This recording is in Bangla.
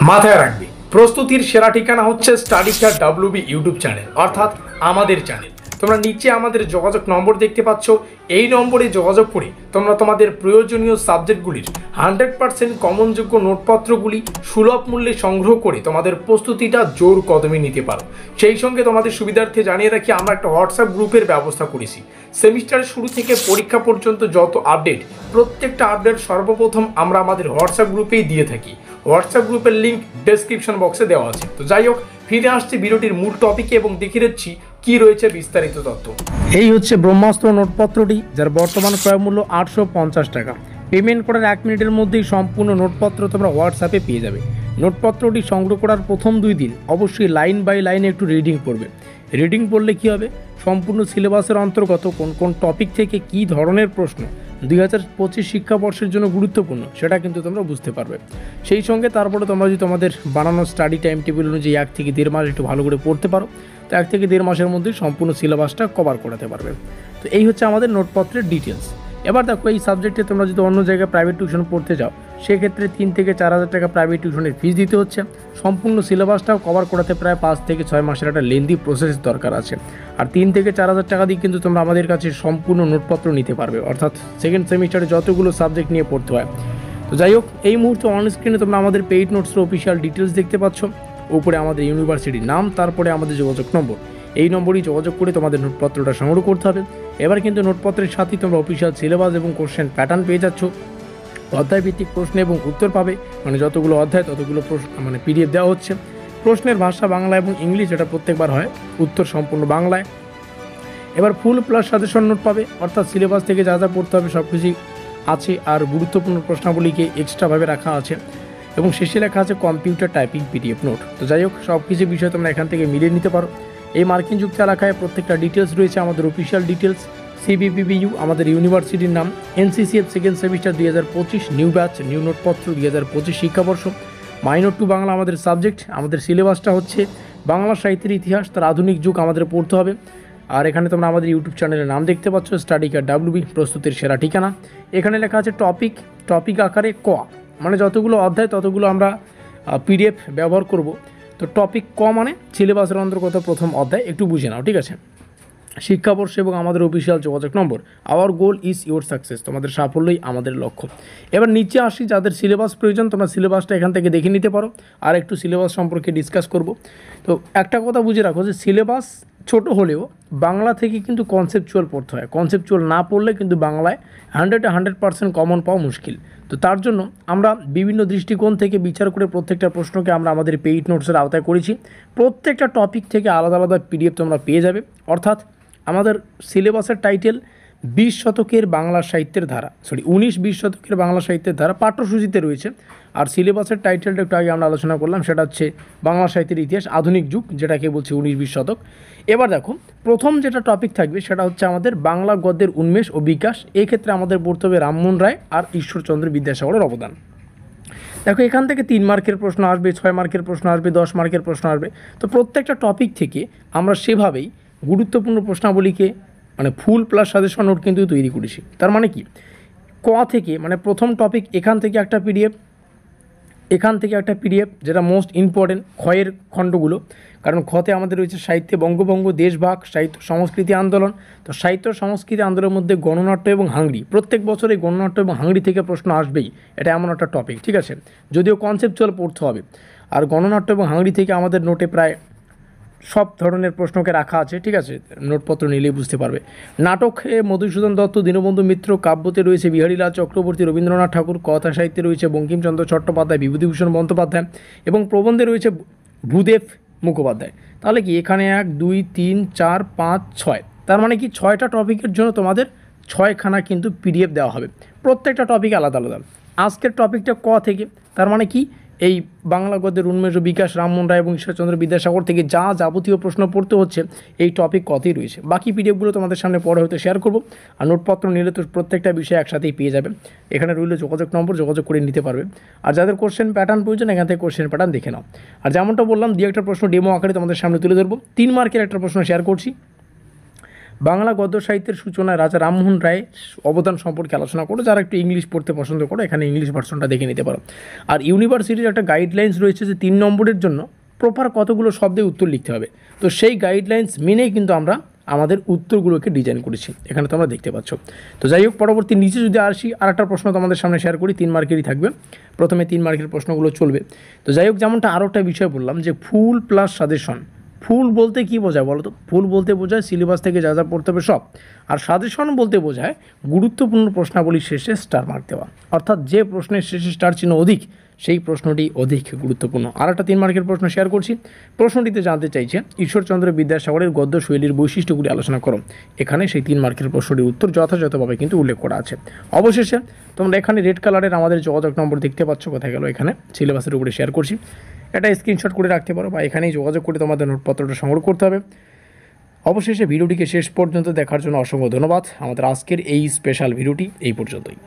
মাথায় রাখবে, প্রস্তুতির সেরা ঠিকানা হচ্ছে স্টাডিস্টার ডাব্লিউবি ইউটিউব চ্যানেল, অর্থাৎ আমাদের চ্যানেল। তোমরা নিচে আমাদের যোগাযোগ নম্বর দেখতে পাচ্ছ, এই নম্বরে যোগাযোগ করে তোমরা তোমাদের প্রয়োজনীয় সাবজেক্টগুলির 100% কমনযোগ্য নোটপত্রগুলি সুলভ মূল্যে সংগ্রহ করে তোমাদের প্রস্তুতিটা জোর কদমে নিতে পারো। সেই সঙ্গে তোমাদের সুবিধার্থে জানিয়ে রাখি, আমরা একটা হোয়াটসঅ্যাপ গ্রুপের ব্যবস্থা করেছি। সেমিস্টারের শুরু থেকে পরীক্ষা পর্যন্ত যত আপডেট, প্রত্যেকটা আপডেট সর্বপ্রথম আমরা আমাদের হোয়াটসঅ্যাপ গ্রুপেই দিয়ে থাকি। হোয়াটসঅ্যাপ গ্রুপের লিঙ্ক ডেসক্রিপশন বক্সে দেওয়া আছে। তো যাই হোক, ফিরে আসছি ভিডিওটির মূল টপিকে এবং দেখিয়ে দিচ্ছি কি রয়েছে বিস্তারিত তথ্য। এই হচ্ছে ব্রহ্মাস্ত্র নোটপত্রটি, যার বর্তমান ক্রয় মূল্য 850 টাকা। পেমেন্ট করার 1 মিনিটের মধ্যেই সম্পূর্ণ নোটপত্র তোমরা হোয়াটসঅ্যাপে পেয়ে যাবে। নোটপত্রটি সংগ্রহ করার প্রথম 2 দিন অবশ্যই লাইন বাই লাইনে একটু রিডিং পড়বে। রিডিং পড়লে কী হবে, সম্পূর্ণ সিলেবাসের অন্তর্গত কোন কোন টপিক থেকে কী ধরনের প্রশ্ন 2025 শিক্ষাবর্ষের জন্য গুরুত্বপূর্ণ সেটা কিন্তু তোমরা বুঝতে পারবে। সেই সঙ্গে তারপরে তোমরা যদি তোমাদের বানানো স্টাডি টাইম টেবিল অনুযায়ী 1 থেকে 1.5 মাস একটু ভালো করে পড়তে পারো, তো 1 থেকে 1.5 মাসের মধ্যেই সম্পূর্ণ সিলেবাসটা কভার করাতে পারবে। তো এই হচ্ছে আমাদের নোটপত্রের ডিটেলস। এবার দেখো, এই সাবজেক্টে তোমরা যদি অন্য জায়গায় প্রাইভেট টিউশন পড়তে যাও, সেক্ষেত্রে 3 থেকে 4 হাজার টাকা প্রাইভেট টিউশনের ফিস দিতে হচ্ছে। সম্পূর্ণ সিলেবাসটাও কভার করাতে প্রায় 5 থেকে 6 মাসের একটা লেন্দি প্রসেস দরকার আছে। আর 3 থেকে 4 হাজার টাকা দিয়ে কিন্তু তোমরা আমাদের কাছে সম্পূর্ণ নোটপত্র নিতে পারবে, অর্থাৎ সেকেন্ড সেমিস্টারে যতগুলো সাবজেক্ট নিয়ে পড়তে হয়। তো যাই হোক, এই মুহূর্তে অন স্ক্রিনে তোমরা আমাদের পেইড নোটসের অফিসিয়াল ডিটেলস দেখতে পাচ্ছ। উপরে আমাদের ইউনিভার্সিটির নাম, তারপরে আমাদের যোগাযোগ নম্বর। এই নম্বরেই যোগাযোগ করে তোমাদের নোটপত্রটা সংগ্রহ করতে হবে। এবার কিন্তু নোটপত্রের সাথেই তোমরা অফিসিয়াল সিলেবাস এবং কোশ্চেন প্যাটার্ন পেয়ে যাচ্ছ। অধ্যায়ভিত্তিক প্রশ্ন এবং উত্তর পাবে, মানে যতগুলো অধ্যায় ততগুলো পিডিএফ দেওয়া হচ্ছে। প্রশ্নের ভাষা বাংলা এবং ইংলিশ, এটা প্রত্যেকবার হয়, উত্তর সম্পূর্ণ বাংলায়। এবার ফুল প্লাস সাজেশন নোট পাবে, অর্থাৎ সিলেবাস থেকে যা যা পড়তে হবে সব কিছুই আছে, আর গুরুত্বপূর্ণ প্রশ্নাবলীকে এক্সট্রাভাবে রাখা আছে, এবং শেষে লেখা আছে কম্পিউটার টাইপিং পিডিএফ নোট। তো যাই হোক, সব কিছু বিষয় তোমরা এখান থেকে মিলিয়ে নিতে পারো। এই মার্কিন যুক্ত এলাকায় প্রত্যেকটা ডিটেলস রয়েছে, আমাদের অফিসিয়াল ডিটেলস। সিবিপিবিইউ আমাদের ইউনিভার্সিটির নাম, NCCF second semester 2025 new batch new নোটপত্র 2025 শিক্ষাবর্ষ। মাইনর টু বাংলা আমাদের সাবজেক্ট। আমাদের সিলেবাসটা হচ্ছে বাংলা সাহিত্যের ইতিহাস, তার আধুনিক যুগ আমাদের পড়তে হবে। আর এখানে তোমরা আমাদের ইউটিউব চ্যানেলের নাম দেখতে পাচ্ছ, স্টাডিস্টার ডাব্লিউবি, প্রস্তুতির সেরা ঠিকানা। এখানে লেখা আছে টপিক আকারে ক, মানে যতগুলো অধ্যায় ততগুলো আমরা পিডিএফ ব্যবহার করব। তো টপিক ক মানে সিলেবাসের অন্তর্গত প্রথম অধ্যায়, একটু বুঝে নাও, ঠিক আছে। শিক্ষাবর্ষ এবং আমাদের অফিসিয়াল যোগাযোগ নম্বর। Our goal is your success, তোমাদের সাফল্যই আমাদের লক্ষ্য। এবার নিচে আসি, যাদের সিলেবাস প্রয়োজন তোমরা সিলেবাসটা এখান থেকে দেখে নিতে পারো। আর একটু সিলেবাস সম্পর্কে ডিসকাস করব। তো একটা কথা বুঝে রাখো যে সিলেবাস ছোট হলেও বাংলা থেকে কিন্তু কনসেপচুয়াল পড়তে হয়। কনসেপচুয়াল না পড়লে কিন্তু বাংলায় 100% কমন পাওয়া মুশকিল। তো তার জন্য আমরা বিভিন্ন দৃষ্টিকোণ থেকে বিচার করে প্রত্যেকটা প্রশ্নকে আমরা আমাদের পেইড নোটসের আওতায় করেছি। প্রত্যেকটা টপিক থেকে আলাদা আলাদা পিডিএফ তোমরা পেয়ে যাবে। অর্থাৎ আমাদের সিলেবাসের টাইটেল 20 শতকের বাংলা সাহিত্যের ধারা, 19-20 শতকের বাংলা সাহিত্যের ধারা পাঠ্যসূচিতে রয়েছে। আর সিলেবাসের টাইটেলটা একটু আগে আমরা আলোচনা করলাম, সেটা হচ্ছে বাংলা সাহিত্যের ইতিহাস আধুনিক যুগ, যেটাকে বলছে 19-20 শতক। এবার দেখো, প্রথম যেটা টপিক থাকবে সেটা হচ্ছে আমাদের বাংলা গদ্যের উন্মেষ ও বিকাশ। এই ক্ষেত্রে আমাদের পড়তে হবে রামমোহন রায় আর ঈশ্বরচন্দ্র বিদ্যাসাগরের অবদান। দেখো, এখান থেকে 3 মার্কের প্রশ্ন আসবে, 6 মার্কের প্রশ্ন আসবে, 10 মার্কের প্রশ্ন আসবে। তো প্রত্যেকটা টপিক থেকে আমরা সেভাবেই গুরুত্বপূর্ণ প্রশ্নাবলীকে, মানে ফুল প্লাস সাজেশন নোট কিন্তু তৈরি করেছি। তার মানে কি, ক থেকে মানে প্রথম টপিক, এখান থেকে একটা পিডিএফ, এখান থেকে একটা পিডিএফ, যেটা মোস্ট ইম্পর্টেন্ট খয়ের খণ্ডগুলো। কারণ খতে আমাদের রয়েছে সাহিত্যে বঙ্গভঙ্গ, দেশভাগ, সাহিত্য সংস্কৃতি আন্দোলন। তো সাহিত্য সংস্কৃতি আন্দোলনের মধ্যে গণনাট্য এবং হাংরি, প্রত্যেক বছর এই গণনাট্য এবং হাংরি থেকে প্রশ্ন আসবেই, এটা এমন একটা টপিক, ঠিক আছে। যদিও কনসেপচুয়াল পড়তে হবে। আর গণনাট্য এবং হাংরি থেকে আমাদের নোটে প্রায় সব ধরনের প্রশ্নকে রাখা আছে, ঠিক আছে, নোটপত্র নিলেই বুঝতে পারবে। নাটকে মধুসূদন দত্ত, দীনবন্ধু মিত্র, কাব্যতে রয়েছে বিহারীলাল চক্রবর্তী, রবীন্দ্রনাথ ঠাকুর, কথা সাহিত্যে রয়েছে বঙ্কিমচন্দ্র চট্টোপাধ্যায়, বিভূতিভূষণ বন্দ্যোপাধ্যায়, এবং প্রবন্ধে রয়েছে ভূদেব মুখোপাধ্যায়। তাহলে কি এখানে 1 2 3 4 5 6, তার মানে কি 6টা টপিকের জন্য তোমাদের 6খানা কিন্তু পিডিএফ দেওয়া হবে, প্রত্যেকটা টপিক আলাদা আলাদা। আজকের টপিকটা ক থেকে, তার মানে কি এই বাংলা গদ্যের উন্মেষ ও বিকাশ, রামমোহন রায় এবং ঈশ্বরচন্দ্র বিদ্যাসাগর থেকে যা যাবতীয় প্রশ্ন পড়তে হচ্ছে এই টপিক কতেই রয়েছে। বাকি পিডিএফগুলো তোমাদের সামনে পরে হয়তো শেয়ার করব। আর নোটপত্র নিলে তো প্রত্যেকটা বিষয় একসাথেই পেয়ে যাবে। এখানে রইল যোগাযোগ নম্বর, যোগাযোগ করে নিতে পারবে। আর যাদের কোশ্চেন প্যাটার্ন প্রয়োজন, এখান থেকে কোশ্চেন প্যাটার্ন দেখে নাও। আর যেমনটা বললাম, 2-একটা প্রশ্ন ডেমো আকারে তোমাদের সামনে তুলে ধরবো। 3 মার্কের একটা প্রশ্ন শেয়ার করছি। বাংলা গদ্য সাহিত্যের সূচনায় রাজা রামমোহন রায়ের অবদান সম্পর্কে আলোচনা করো। যারা একটু ইংলিশ পড়তে পছন্দ করো এখানে ইংলিশ ভার্সনটা দেখে নিতে পারো। আর ইউনিভার্সিটির একটা গাইডলাইন্স রয়েছে যে 3 নম্বরের জন্য প্রপার কতগুলো শব্দে উত্তর লিখতে হবে। তো সেই গাইডলাইন্স মেনেই কিন্তু আমরা আমাদের উত্তরগুলোকে ডিজাইন করেছি, এখানে তোমরা দেখতে পাচ্ছ। তো যাই হোক, পরবর্তী নিচে যদি আসি আর একটা প্রশ্ন তোমাদের সামনে শেয়ার করি, 3 মার্কেরই থাকবে। প্রথমে 3 মার্কের প্রশ্নগুলো চলবে। তো যাই হোক, যেমনটা আরও একটা বিষয় বললাম যে ফুল প্লাস সাজেশন। ফুল বলতে কী বোঝায় বলো তো? ফুল বলতে বোঝায় সিলেবাস থেকে যা যা পড়তে হবে সব। আর সাজেশন বলতে বোঝায় গুরুত্বপূর্ণ প্রশ্নাবলীর শেষে স্টার মার্ক দেওয়া, অর্থাৎ যে প্রশ্নের শেষে স্টার চিহ্ন অধিক সেই প্রশ্নটি অধিক গুরুত্বপূর্ণ। আর একটা 3 মার্কের প্রশ্ন শেয়ার করছি। প্রশ্নটিতে জানতে চাইছে ঈশ্বরচন্দ্র বিদ্যাসাগরের গদ্য শৈলীর বৈশিষ্ট্যগুলি আলোচনা করো। এখানে সেই 3 মার্কের প্রশ্নটির উত্তর যথাযথভাবে কিন্তু উল্লেখ করা আছে। অবশেষে তোমরা এখানে রেড কালারের আমাদের যোগাযোগ নম্বর দেখতে পাচ্ছ, কোথায় গেল, এখানে সিলেবাসের উপরে শেয়ার করছি। এটা স্ক্রিনশট করে রাখতে পারো বা এখানেই যোগাযোগ করে তোমাদের নোটপত্রটা সংগ্রহ করতে হবে। অবশেষে ভিডিওটিকে শেষ পর্যন্ত দেখার জন্য অসংখ্য ধন্যবাদ। আমাদের আজকের এই স্পেশাল ভিডিওটি এই পর্যন্তই।